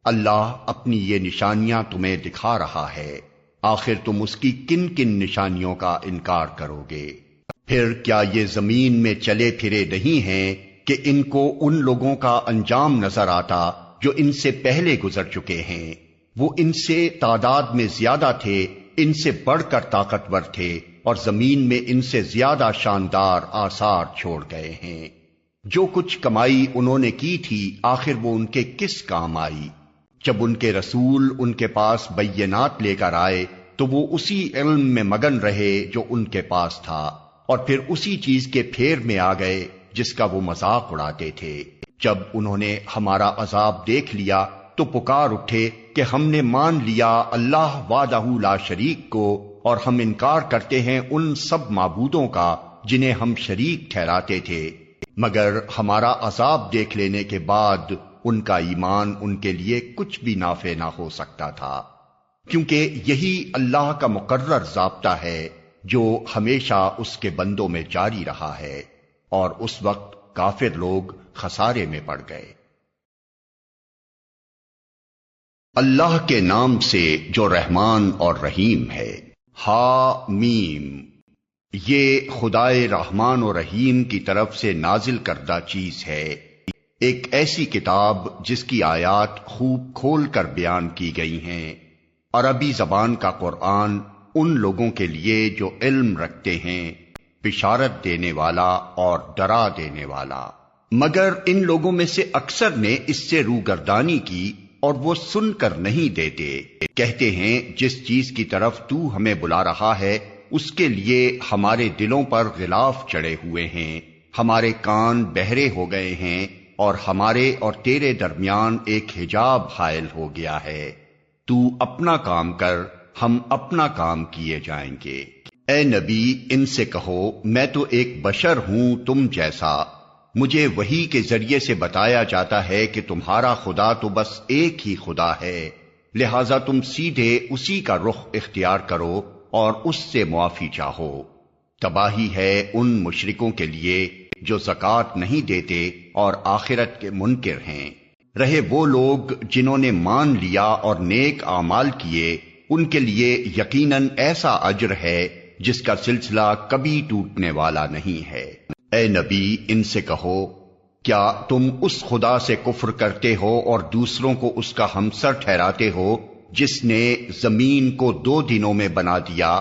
اللہ اپنی یہ نشانیاں تمہیں دکھا رہا ہے، آخر تم اس کی کن کن نشانیوں کا انکار کرو گے؟ پھر کیا یہ زمین میں چلے پھرے نہیں ہیں کہ ان کو ان لوگوں کا انجام نظر آتا جو ان سے پہلے گزر چکے ہیں؟ وہ ان سے تعداد میں زیادہ تھے، ان سے بڑھ کر طاقتور تھے اور زمین میں ان سے زیادہ شاندار آثار چھوڑ گئے ہیں۔ جو کچھ کمائی انہوں نے کی تھی آخر وہ ان کے کس کام آئی؟ جب ان کے رسول ان کے پاس بینات لے کر آئے تو وہ اسی علم میں مگن رہے جو ان کے پاس تھا، اور پھر اسی چیز کے پھیر میں آ گئے جس کا وہ مذاق اڑاتے تھے۔ جب انہوں نے ہمارا عذاب دیکھ لیا تو پکار اٹھے کہ ہم نے مان لیا اللہ وحدہ لا شریک کو، اور ہم انکار کرتے ہیں ان سب معبودوں کا جنہیں ہم شریک ٹھہراتے تھے، مگر ہمارا عذاب دیکھ لینے کے بعد ان کا ایمان ان کے لیے کچھ بھی نافع نہ ہو سکتا تھا، کیونکہ یہی اللہ کا مقرر ضابطہ ہے جو ہمیشہ اس کے بندوں میں جاری رہا ہے، اور اس وقت کافر لوگ خسارے میں پڑ گئے۔ اللہ کے نام سے جو رحمان اور رحیم ہے۔ ہا میم، یہ خدائے رحمان و رحیم کی طرف سے نازل کردہ چیز ہے، ایک ایسی کتاب جس کی آیات خوب کھول کر بیان کی گئی ہیں، عربی زبان کا قرآن ان لوگوں کے لیے جو علم رکھتے ہیں، بشارت دینے والا اور ڈرا دینے والا۔ مگر ان لوگوں میں سے اکثر نے اس سے روگردانی کی اور وہ سن کر نہیں دیتے، کہتے ہیں جس چیز کی طرف تو ہمیں بلا رہا ہے اس کے لیے ہمارے دلوں پر غلاف چڑھے ہوئے ہیں، ہمارے کان بہرے ہو گئے ہیں اور ہمارے اور تیرے درمیان ایک حجاب حائل ہو گیا ہے، تو اپنا کام کر، ہم اپنا کام کیے جائیں گے۔ اے نبی، ان سے کہو میں تو ایک بشر ہوں تم جیسا، مجھے وحی کے ذریعے سے بتایا جاتا ہے کہ تمہارا خدا تو بس ایک ہی خدا ہے، لہذا تم سیدھے اسی کا رخ اختیار کرو اور اس سے معافی چاہو۔ تباہی ہے ان مشرکوں کے لیے جو زکوٰۃ نہیں دیتے اور آخرت کے منکر ہیں۔ رہے وہ لوگ جنہوں نے مان لیا اور نیک اعمال کیے، ان کے لیے یقیناً ایسا اجر ہے جس کا سلسلہ کبھی ٹوٹنے والا نہیں ہے۔ اے نبی، ان سے کہو کیا تم اس خدا سے کفر کرتے ہو اور دوسروں کو اس کا ہمسر ٹھہراتے ہو جس نے زمین کو 2 دنوں میں بنا دیا؟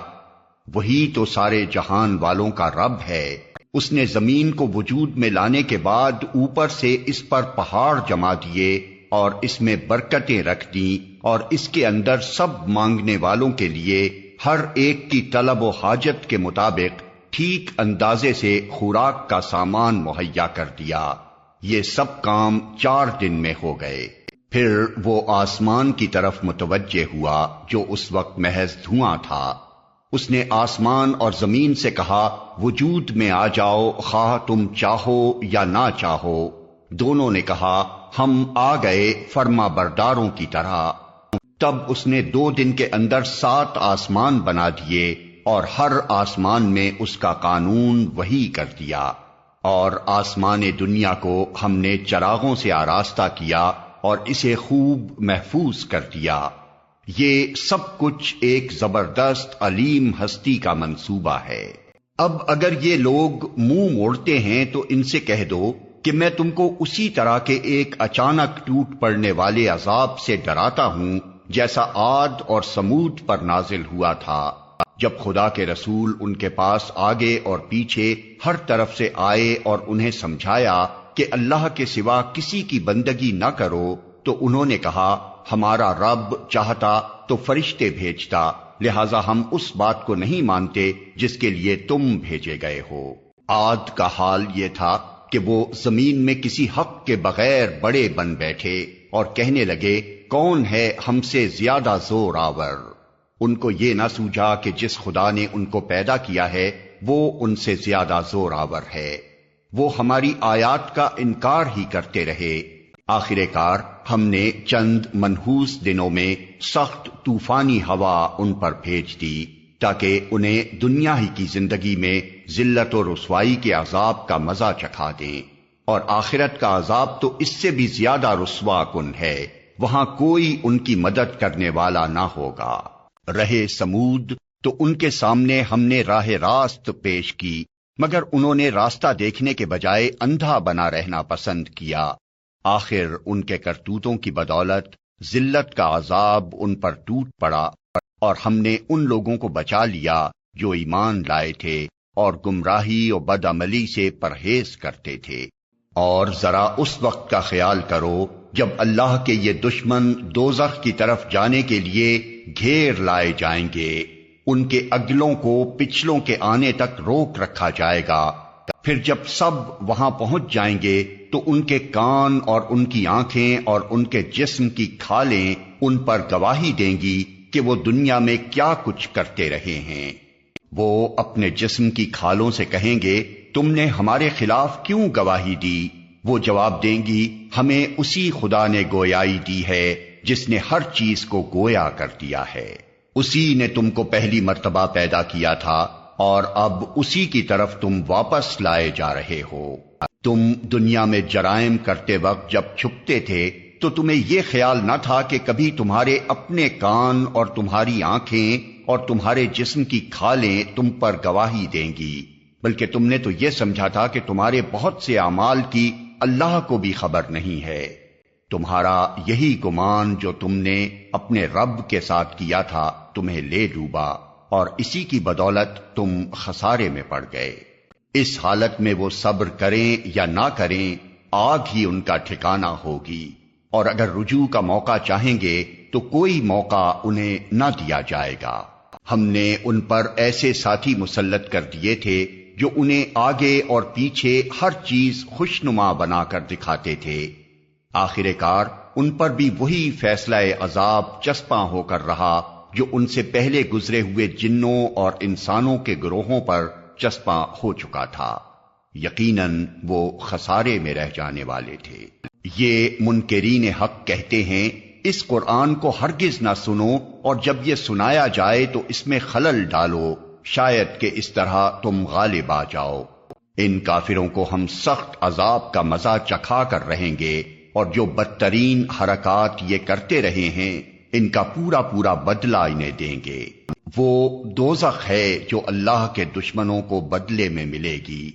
وہی تو سارے جہان والوں کا رب ہے۔ اس نے زمین کو وجود میں لانے کے بعد اوپر سے اس پر پہاڑ جما دیے اور اس میں برکتیں رکھ دیں، اور اس کے اندر سب مانگنے والوں کے لیے ہر ایک کی طلب و حاجت کے مطابق ٹھیک اندازے سے خوراک کا سامان مہیا کر دیا۔ یہ سب کام 4 دن میں ہو گئے۔ پھر وہ آسمان کی طرف متوجہ ہوا جو اس وقت محض دھواں تھا۔ اس نے آسمان اور زمین سے کہا وجود میں آ جاؤ، خواہ تم چاہو یا نہ چاہو۔ دونوں نے کہا ہم آ گئے فرما برداروں کی طرح۔ تب اس نے 2 دن کے اندر 7 آسمان بنا دیے اور ہر آسمان میں اس کا قانون وحی کر دیا، اور آسمان دنیا کو ہم نے چراغوں سے آراستہ کیا اور اسے خوب محفوظ کر دیا۔ یہ سب کچھ ایک زبردست علیم ہستی کا منصوبہ ہے۔ اب اگر یہ لوگ منہ موڑتے ہیں تو ان سے کہہ دو کہ میں تم کو اسی طرح کے ایک اچانک ٹوٹ پڑنے والے عذاب سے ڈراتا ہوں جیسا عاد اور سمود پر نازل ہوا تھا، جب خدا کے رسول ان کے پاس آگے اور پیچھے ہر طرف سے آئے اور انہیں سمجھایا کہ اللہ کے سوا کسی کی بندگی نہ کرو، تو انہوں نے کہا ہمارا رب چاہتا تو فرشتے بھیجتا، لہذا ہم اس بات کو نہیں مانتے جس کے لیے تم بھیجے گئے ہو۔ عاد کا حال یہ تھا کہ وہ زمین میں کسی حق کے بغیر بڑے بن بیٹھے اور کہنے لگے کون ہے ہم سے زیادہ زور آور۔ ان کو یہ نہ سوجا کہ جس خدا نے ان کو پیدا کیا ہے وہ ان سے زیادہ زور آور ہے۔ وہ ہماری آیات کا انکار ہی کرتے رہے۔ آخر کار ہم نے چند منحوس دنوں میں سخت طوفانی ہوا ان پر بھیج دی تاکہ انہیں دنیا ہی کی زندگی میں ذلت و رسوائی کے عذاب کا مزہ چکھا دیں، اور آخرت کا عذاب تو اس سے بھی زیادہ رسوا کن ہے، وہاں کوئی ان کی مدد کرنے والا نہ ہوگا۔ رہے سمود تو ان کے سامنے ہم نے راہ راست پیش کی، مگر انہوں نے راستہ دیکھنے کے بجائے اندھا بنا رہنا پسند کیا۔ آخر ان کے کرتوتوں کی بدولت ذلت کا عذاب ان پر ٹوٹ پڑا، اور ہم نے ان لوگوں کو بچا لیا جو ایمان لائے تھے اور گمراہی و بدعملی سے پرہیز کرتے تھے۔ اور ذرا اس وقت کا خیال کرو جب اللہ کے یہ دشمن دوزخ کی طرف جانے کے لیے گھیر لائے جائیں گے، ان کے اگلوں کو پچھلوں کے آنے تک روک رکھا جائے گا، پھر جب سب وہاں پہنچ جائیں گے تو ان کے کان اور ان کی آنکھیں اور ان کے جسم کی کھالیں ان پر گواہی دیں گی کہ وہ دنیا میں کیا کچھ کرتے رہے ہیں۔ وہ اپنے جسم کی کھالوں سے کہیں گے تم نے ہمارے خلاف کیوں گواہی دی؟ وہ جواب دیں گی ہمیں اسی خدا نے گویائی دی ہے جس نے ہر چیز کو گویا کر دیا ہے، اسی نے تم کو پہلی مرتبہ پیدا کیا تھا اور اب اسی کی طرف تم واپس لائے جا رہے ہو۔ تم دنیا میں جرائم کرتے وقت جب چھپتے تھے تو تمہیں یہ خیال نہ تھا کہ کبھی تمہارے اپنے کان اور تمہاری آنکھیں اور تمہارے جسم کی کھالیں تم پر گواہی دیں گی، بلکہ تم نے تو یہ سمجھا تھا کہ تمہارے بہت سے اعمال کی اللہ کو بھی خبر نہیں ہے۔ تمہارا یہی گمان جو تم نے اپنے رب کے ساتھ کیا تھا تمہیں لے ڈوبا، اور اسی کی بدولت تم خسارے میں پڑ گئے۔ اس حالت میں وہ صبر کریں یا نہ کریں، آگ ہی ان کا ٹھکانہ ہوگی، اور اگر رجوع کا موقع چاہیں گے تو کوئی موقع انہیں نہ دیا جائے گا۔ ہم نے ان پر ایسے ساتھی مسلط کر دیے تھے جو انہیں آگے اور پیچھے ہر چیز خوشنما بنا کر دکھاتے تھے۔ آخر کار ان پر بھی وہی فیصلہ عذاب چسپاں ہو کر رہا جو ان سے پہلے گزرے ہوئے جنوں اور انسانوں کے گروہوں پر چسپاں ہو چکا تھا۔ یقیناً وہ خسارے میں رہ جانے والے تھے۔ یہ منکرین حق کہتے ہیں اس قرآن کو ہرگز نہ سنو، اور جب یہ سنایا جائے تو اس میں خلل ڈالو، شاید کہ اس طرح تم غالب آ جاؤ۔ ان کافروں کو ہم سخت عذاب کا مزہ چکھا کر رہیں گے، اور جو بدترین حرکات یہ کرتے رہے ہیں ان کا پورا پورا بدلہ انہیں دیں گے۔ وہ دوزخ ہے جو اللہ کے دشمنوں کو بدلے میں ملے گی،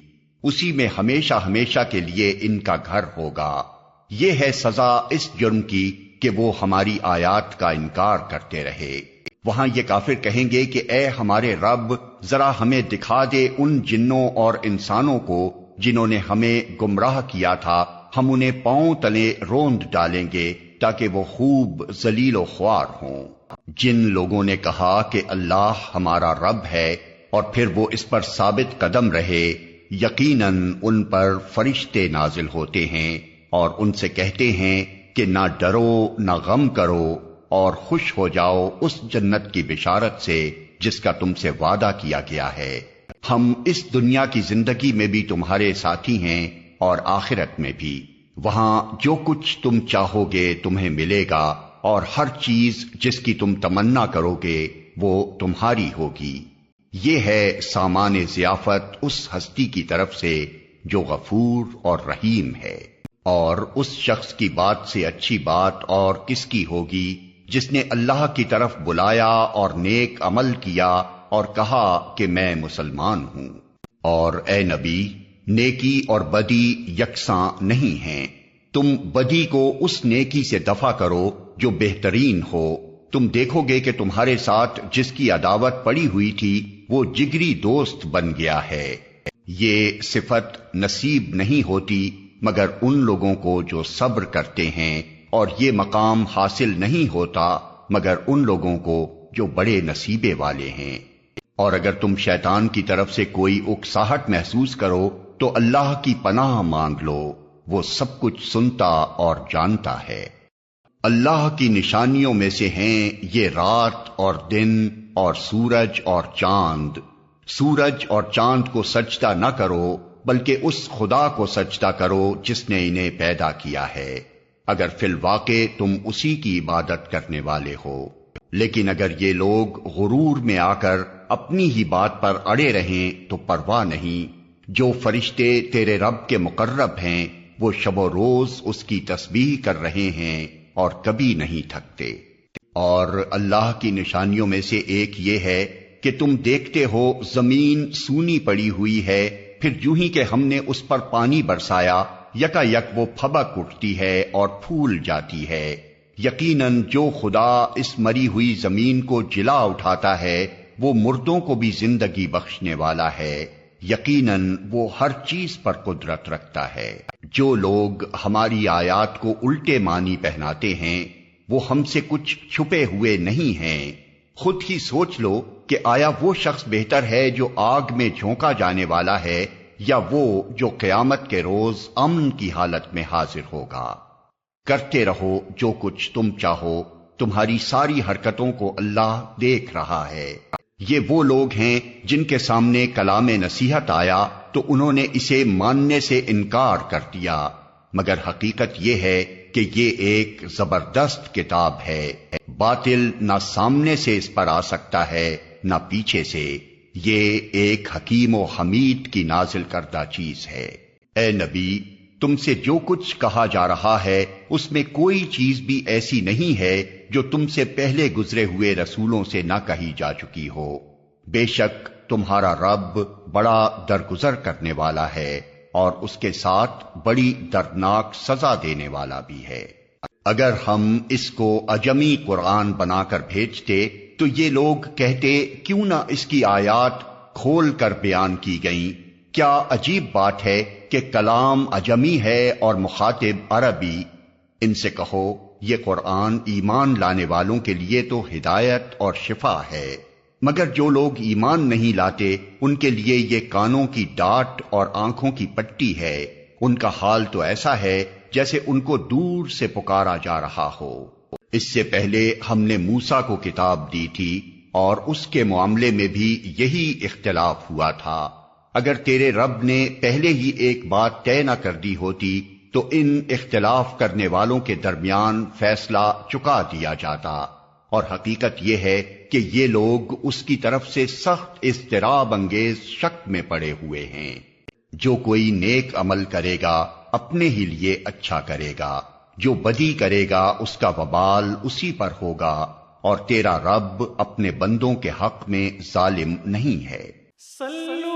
اسی میں ہمیشہ ہمیشہ کے لیے ان کا گھر ہوگا۔ یہ ہے سزا اس جرم کی کہ وہ ہماری آیات کا انکار کرتے رہے۔ وہاں یہ کافر کہیں گے کہ اے ہمارے رب، ذرا ہمیں دکھا دے ان جنوں اور انسانوں کو جنہوں نے ہمیں گمراہ کیا تھا، ہم انہیں پاؤں تلے روند ڈالیں گے تاکہ وہ خوب ذلیل و خوار ہوں۔ جن لوگوں نے کہا کہ اللہ ہمارا رب ہے اور پھر وہ اس پر ثابت قدم رہے، یقیناً ان پر فرشتے نازل ہوتے ہیں اور ان سے کہتے ہیں کہ نہ ڈرو نہ غم کرو اور خوش ہو جاؤ اس جنت کی بشارت سے جس کا تم سے وعدہ کیا گیا ہے۔ ہم اس دنیا کی زندگی میں بھی تمہارے ساتھی ہیں اور آخرت میں بھی، وہاں جو کچھ تم چاہو گے تمہیں ملے گا، اور ہر چیز جس کی تم تمنا کرو گے وہ تمہاری ہوگی۔ یہ ہے سامان ضیافت اس ہستی کی طرف سے جو غفور اور رحیم ہے۔ اور اس شخص کی بات سے اچھی بات اور کس کی ہوگی جس نے اللہ کی طرف بلایا اور نیک عمل کیا اور کہا کہ میں مسلمان ہوں۔ اور اے نبی، نیکی اور بدی یکساں نہیں ہیں، تم بدی کو اس نیکی سے دفع کرو جو بہترین ہو۔ تم دیکھو گے کہ تمہارے ساتھ جس کی عداوت پڑی ہوئی تھی وہ جگری دوست بن گیا ہے۔ یہ صفت نصیب نہیں ہوتی مگر ان لوگوں کو جو صبر کرتے ہیں، اور یہ مقام حاصل نہیں ہوتا مگر ان لوگوں کو جو بڑے نصیبے والے ہیں۔ اور اگر تم شیطان کی طرف سے کوئی اکساہٹ محسوس کرو تو اللہ کی پناہ مانگ لو، وہ سب کچھ سنتا اور جانتا ہے۔ اللہ کی نشانیوں میں سے ہیں یہ رات اور دن اور سورج اور چاند۔ سورج اور چاند کو سجدہ نہ کرو بلکہ اس خدا کو سجدہ کرو جس نے انہیں پیدا کیا ہے، اگر فی الواقع تم اسی کی عبادت کرنے والے ہو۔ لیکن اگر یہ لوگ غرور میں آ کر اپنی ہی بات پر اڑے رہیں تو پرواہ نہیں، جو فرشتے تیرے رب کے مقرب ہیں وہ شب و روز اس کی تسبیح کر رہے ہیں اور کبھی نہیں تھکتے۔ اور اللہ کی نشانیوں میں سے ایک یہ ہے کہ تم دیکھتے ہو زمین سونی پڑی ہوئی ہے، پھر یوں ہی کہ ہم نے اس پر پانی برسایا یکا یک وہ پھبک اٹھتی ہے اور پھول جاتی ہے۔ یقیناً جو خدا اس مری ہوئی زمین کو جلا اٹھاتا ہے وہ مردوں کو بھی زندگی بخشنے والا ہے، یقیناً وہ ہر چیز پر قدرت رکھتا ہے۔ جو لوگ ہماری آیات کو الٹے معنی پہناتے ہیں وہ ہم سے کچھ چھپے ہوئے نہیں ہیں۔ خود ہی سوچ لو کہ آیا وہ شخص بہتر ہے جو آگ میں جھونکا جانے والا ہے یا وہ جو قیامت کے روز امن کی حالت میں حاضر ہوگا۔ کرتے رہو جو کچھ تم چاہو، تمہاری ساری حرکتوں کو اللہ دیکھ رہا ہے۔ یہ وہ لوگ ہیں جن کے سامنے کلام نصیحت آیا تو انہوں نے اسے ماننے سے انکار کر دیا، مگر حقیقت یہ ہے کہ یہ ایک زبردست کتاب ہے، باطل نہ سامنے سے اس پر آ سکتا ہے نہ پیچھے سے، یہ ایک حکیم و حمید کی نازل کردہ چیز ہے۔ اے نبی، تم سے جو کچھ کہا جا رہا ہے اس میں کوئی چیز بھی ایسی نہیں ہے جو تم سے پہلے گزرے ہوئے رسولوں سے نہ کہی جا چکی ہو، بے شک تمہارا رب بڑا درگزر کرنے والا ہے اور اس کے ساتھ بڑی دردناک سزا دینے والا بھی ہے۔ اگر ہم اس کو اجمی قرآن بنا کر بھیجتے تو یہ لوگ کہتے کیوں نہ اس کی آیات کھول کر بیان کی گئیں، کیا عجیب بات ہے کہ کلام اجمی ہے اور مخاطب عربی۔ ان سے کہو یہ قرآن ایمان لانے والوں کے لیے تو ہدایت اور شفا ہے، مگر جو لوگ ایمان نہیں لاتے ان کے لیے یہ کانوں کی ڈاٹ اور آنکھوں کی پٹی ہے، ان کا حال تو ایسا ہے جیسے ان کو دور سے پکارا جا رہا ہو۔ اس سے پہلے ہم نے موسیٰ کو کتاب دی تھی اور اس کے معاملے میں بھی یہی اختلاف ہوا تھا۔ اگر تیرے رب نے پہلے ہی ایک بات طے نہ کر دی ہوتی تو ان اختلاف کرنے والوں کے درمیان فیصلہ چکا دیا جاتا، اور حقیقت یہ ہے کہ یہ لوگ اس کی طرف سے سخت اضطراب انگیز شک میں پڑے ہوئے ہیں۔ جو کوئی نیک عمل کرے گا اپنے ہی لیے اچھا کرے گا، جو بدی کرے گا اس کا وبال اسی پر ہوگا، اور تیرا رب اپنے بندوں کے حق میں ظالم نہیں ہے۔ صلو